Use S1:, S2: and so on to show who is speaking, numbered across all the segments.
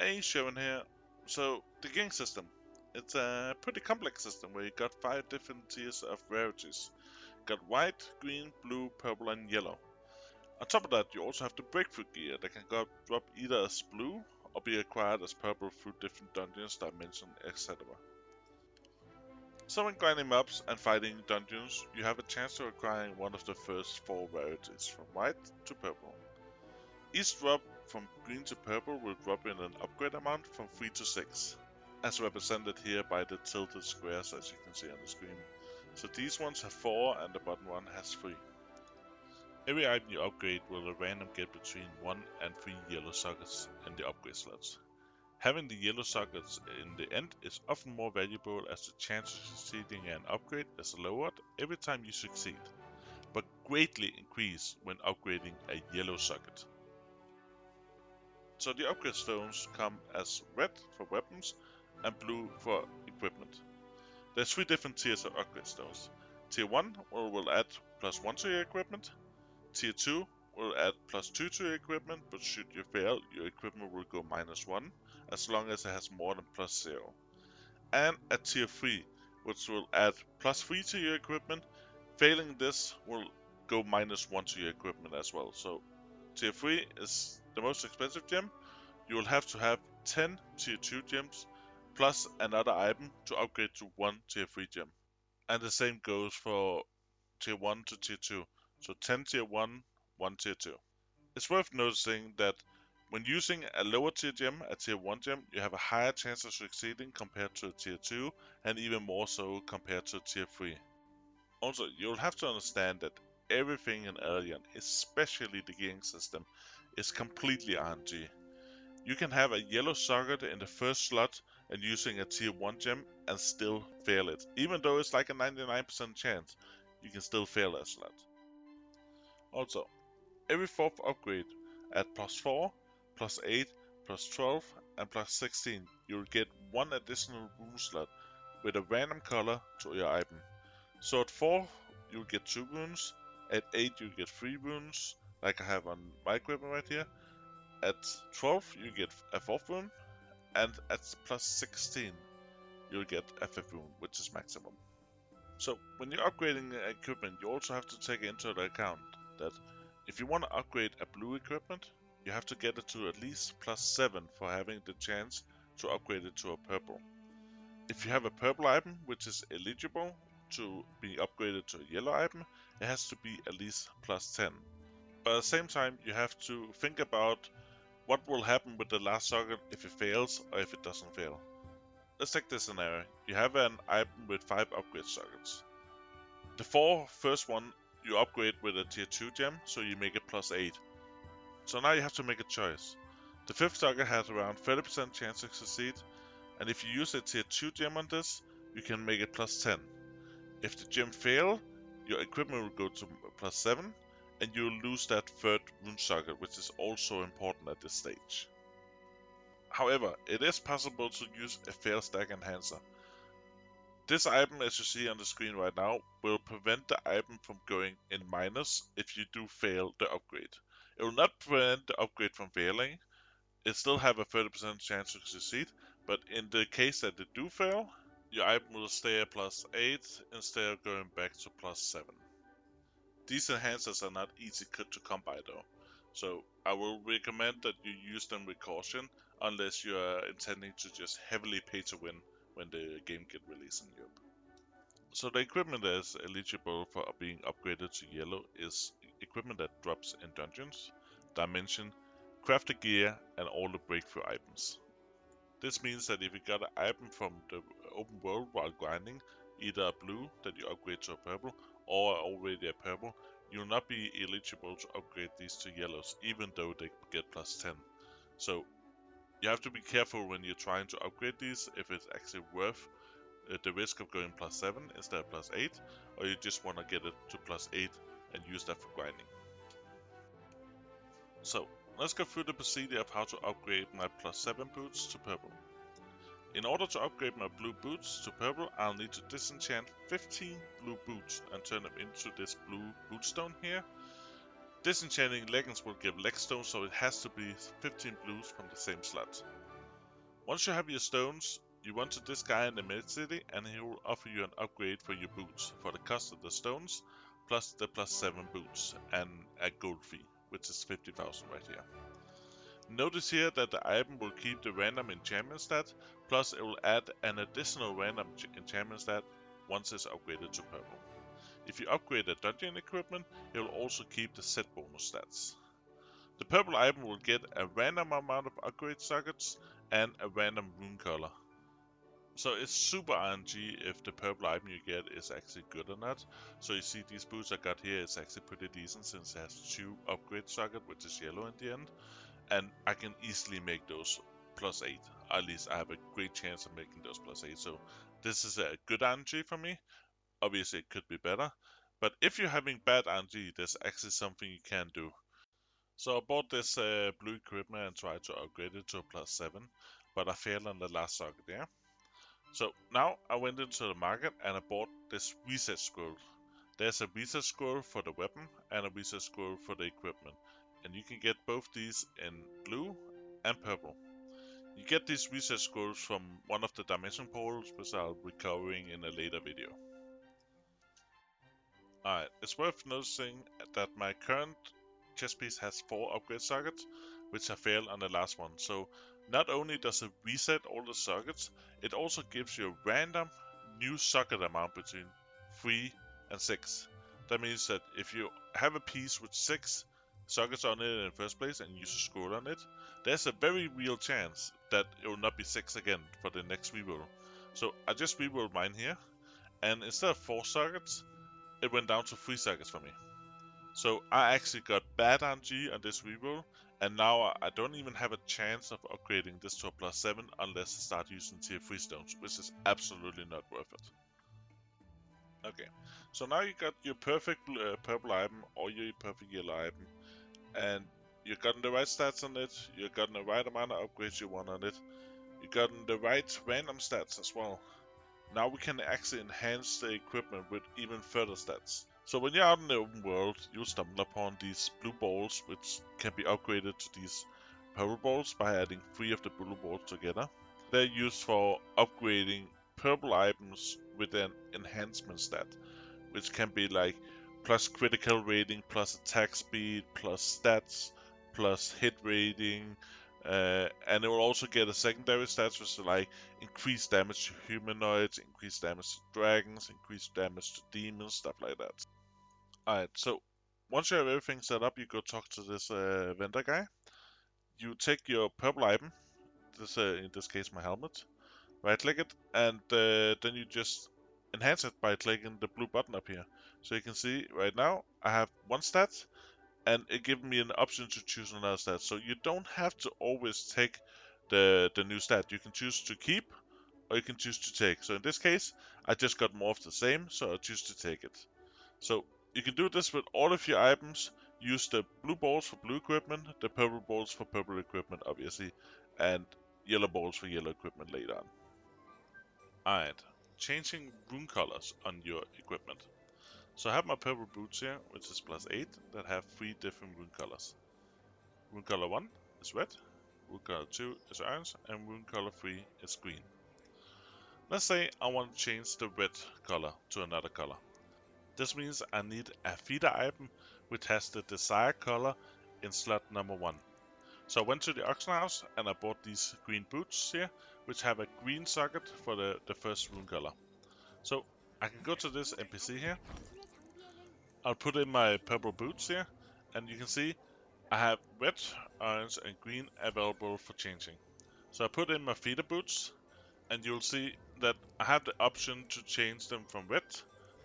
S1: A shown here. So the gearing system. It's a pretty complex system where you got 5 different tiers of rarities. Got white, green, blue, purple and yellow. On top of that, you also have the breakthrough gear that can drop either as blue or be acquired as purple through different dungeons, dimensions, etc. So when grinding mobs and fighting dungeons, you have a chance to acquire one of the first 4 rarities, from white to purple. Each drop from green to purple will drop in an upgrade amount from 3 to 6, as represented here by the tilted squares as you can see on the screen. So these ones have 4 and the bottom one has 3. Every item you upgrade will random get between 1 and 3 yellow sockets in the upgrade slots. Having the yellow sockets in the end is often more valuable as the chance of succeeding an upgrade is lowered every time you succeed, but greatly increase when upgrading a yellow socket. So the upgrade stones come as red for weapons and blue for equipment. There's 3 different tiers of upgrade stones. Tier 1 will add +1 to your equipment. Tier 2 will add +2 to your equipment, but should you fail, your equipment will go -1, as long as it has more than +0. And at Tier 3, which will add +3 to your equipment. Failing this will go -1 to your equipment as well. So Tier 3 is the most expensive gem. You will have to have 10 Tier 2 gems plus another item to upgrade to 1 Tier 3 gem. And the same goes for Tier 1 to Tier 2. So 10 Tier 1, 1 Tier 2. It's worth noticing that when using a lower tier gem, a Tier 1 gem, you have a higher chance of succeeding compared to a Tier 2, and even more so compared to Tier 3. Also, you'll have to understand that everything in Elyon, especially the gearing system, is completely RNG. You can have a yellow socket in the first slot and using a Tier 1 gem and still fail it. Even though it's like a 99% chance, you can still fail that slot. Also, every 4th upgrade at +4, +8, +12 and +16, you'll get 1 additional rune slot with a random color to your item. So at 4 you'll get 2 runes, at 8 you'll get 3 runes, like I have on my equipment right here. At 12 you get a 4th rune, and at +16 you'll get a 5th rune, which is maximum. So when you're upgrading equipment, you also have to take into account that if you want to upgrade a blue equipment, you have to get it to at least +7 for having the chance to upgrade it to a purple. If you have a purple item which is eligible to be upgraded to a yellow item, it has to be at least +10. But at the same time, you have to think about what will happen with the last socket if it fails or if it doesn't fail. Let's take this scenario. You have an item with 5 upgrade sockets. The 4 first one you upgrade with a tier 2 gem, so you make it +8. So now you have to make a choice. The 5th socket has around 30% chance to succeed, and if you use a tier 2 gem on this, you can make it +10. If the gem fail, your equipment will go to +7, and you'll lose that 3rd rune socket, which is also important at this stage. However, it is possible to use a fail stack enhancer. This item, as you see on the screen right now, will prevent the item from going in minus if you do fail the upgrade. It will not prevent the upgrade from failing. It still have a 30% chance to succeed, but in the case that it do fail, your item will stay at +8 instead of going back to +7. These enhancers are not easy to come by though, so I will recommend that you use them with caution unless you are intending to just heavily pay to win when the game get released in Europe. So the equipment that is eligible for being upgraded to yellow is equipment that drops in dungeons, dimension, crafted gear, and all the breakthrough items. This means that if you got an item from the open world while grinding, either a blue that you upgrade to a purple, or already a purple, you'll not be eligible to upgrade these to yellows, even though they get +10. So you have to be careful when you're trying to upgrade these, if it's actually worth the risk of going +7 instead of +8, or you just want to get it to +8 and use that for grinding. So let's go through the procedure of how to upgrade my +7 boots to purple. In order to upgrade my blue boots to purple, I'll need to disenchant 15 blue boots and turn them into this blue bootstone here. Disenchanting leggings will give leg stone, so it has to be 15 blues from the same slot. Once you have your stones, you run to this guy in the mid city and he will offer you an upgrade for your boots for the cost of the stones, plus the +7 boots and a gold fee, which is 50,000 right here. Notice here that the item will keep the random enchantment stat, plus it will add an additional random enchantment stat once it's upgraded to purple. If you upgrade a dungeon equipment, it will also keep the set bonus stats. The purple item will get a random amount of upgrade sockets and a random rune color. So it's super RNG if the purple item you get is actually good or not. So you see these boots I got here, it's actually pretty decent since it has 2 upgrade socket, which is yellow in the end. And I can easily make those +8. At least I have a great chance of making those +8. So this is a good RNG for me. Obviously it could be better. But if you're having bad RNG, there's actually something you can do. So I bought this blue equipment and tried to upgrade it to a +7, but I failed on the last socket there. So now I went into the market and I bought this reset scroll. There's a reset scroll for the weapon and a reset scroll for the equipment. And you can get both these in blue and purple. You get these reset scrolls from one of the dimension portals, which I'll be covering in a later video. Alright, it's worth noticing that my current chest piece has 4 upgrade sockets, which I failed on the last one. So not only does it reset all the sockets, it also gives you a random new socket amount between 3 and 6. That means that if you have a piece with 6 sockets on it in the first place and use a scroll on it, there's a very real chance that it will not be 6 again for the next reroll. So I just rerolled mine here, and instead of 4 sockets, it went down to 3 sockets for me. So I actually got bad RNG on this reroll, and now I don't even have a chance of upgrading this to a +7 unless I start using tier 3 stones, which is absolutely not worth it. Okay, so now you got your perfect purple item or your perfect yellow item, and you've gotten the right stats on it, you've gotten the right amount of upgrades you want on it, you've gotten the right random stats as well. Now we can actually enhance the equipment with even further stats. So when you're out in the open world, you'll stumble upon these blue balls, which can be upgraded to these purple balls by adding 3 of the blue balls together. They're used for upgrading purple items with an enhancement stat, which can be like plus critical rating, plus attack speed, plus stats, plus hit rating, and it will also get a secondary stats which is like increased damage to humanoids, increased damage to dragons, increased damage to demons, stuff like that. Alright, so once you have everything set up, you go talk to this vendor guy. You take your purple item, in this case my helmet, right click it, and then you just enhance it by clicking the blue button up here. So you can see right now I have 1 stat, and it gives me an option to choose another stat. So you don't have to always take the new stat. You can choose to keep, or you can choose to take. So in this case, I just got more of the same, so I choose to take it. So you can do this with all of your items. Use the blue balls for blue equipment, the purple balls for purple equipment, obviously, and yellow balls for yellow equipment later on. Alright, changing rune colors on your equipment. So I have my purple boots here, which is +8, that have 3 different rune colors. Rune color 1 is red, rune color 2 is orange, and rune color 3 is green. Let's say I want to change the red color to another color. This means I need a feeder item which has the desired color in slot number 1. So I went to the auction house and I bought these green boots here, which have a green socket for the first rune color. So I can go to this NPC here, I'll put in my purple boots here, and you can see I have red, orange and green available for changing. So I put in my feeder boots, and you'll see that I have the option to change them from red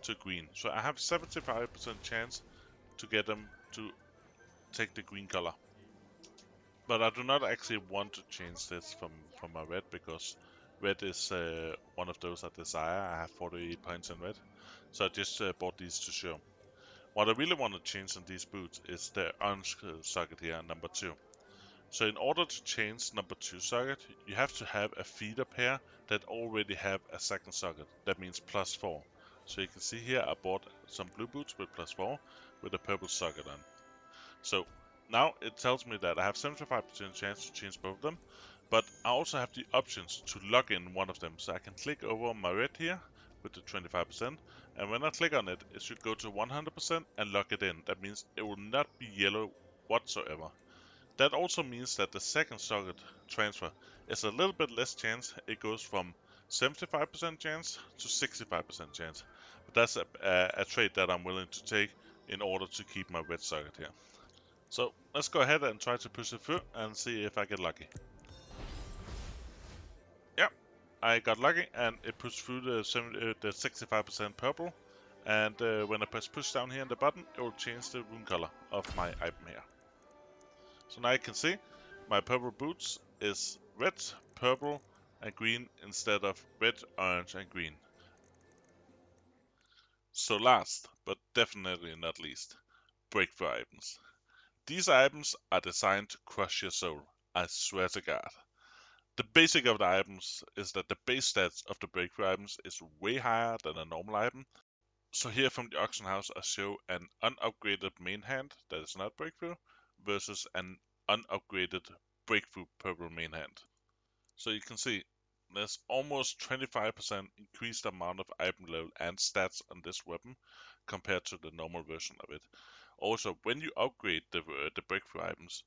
S1: to green. So I have 75% chance to get them to take the green color. But I do not actually want to change this from my red, because red is one of those I desire. I have 48 points in red, so I just bought these to show. What I really want to change on these boots is the orange socket here, number 2. So in order to change number 2 socket, you have to have a feeder pair that already have a second socket. That means +4. So you can see here I bought some blue boots with +4 with a purple socket on. So now it tells me that I have 75% chance to change both of them, But I also have the options to lock in one of them. So I can click over my red here with the 25%. And when I click on it, it should go to 100% and lock it in. That means it will not be yellow whatsoever. That also means that the second socket transfer is a little bit less chance. It goes from 75% chance to 65% chance. But that's a trade that I'm willing to take in order to keep my red socket here. So let's go ahead and try to push it through and see if I get lucky. Yeah, I got lucky and it pushed through the 65% purple. And when I press push down here in the button, it will change the rune color of my item here. So now you can see my purple boots is red, purple, and green instead of red, orange, and green. So last, but definitely not least, breakthrough items. These items are designed to crush your soul, I swear to God. The basic of the items is that the base stats of the breakthrough items is way higher than a normal item. So here from the auction house I show an unupgraded main hand that is not breakthrough versus an unupgraded breakthrough purple main hand. So you can see there's almost 25% increased amount of item level and stats on this weapon compared to the normal version of it. Also, when you upgrade the breakthrough items,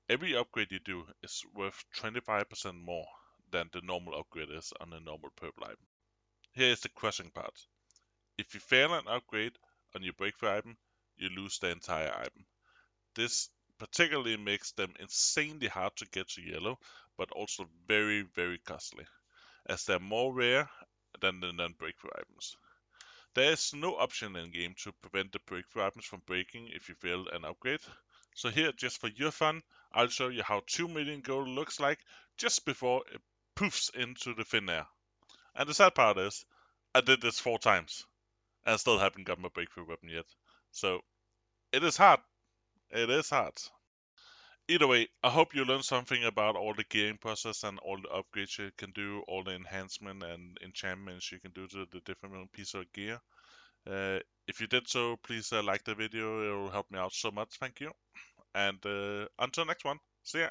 S1: every upgrade you do is worth 25% more than the normal upgrade is on a normal purple item. Here is the crushing part. If you fail an upgrade on your breakthrough item, you lose the entire item. This particularly makes them insanely hard to get to yellow, but also very, very costly, as they're more rare than the non-breakthrough items. There is no option in game to prevent the breakthrough items from breaking if you fail an upgrade. So here, just for your fun, I'll show you how 2 million gold looks like just before it poofs into the thin air. And the sad part is, I did this 4 times, and still haven't got my breakthrough weapon yet. So, it is hard. It is hard. Either way, I hope you learned something about all the gearing process and all the upgrades you can do, all the enhancement and enchantments you can do to the different pieces of gear. If you did so, please like the video. It will help me out so much. Thank you. And until next one, see ya.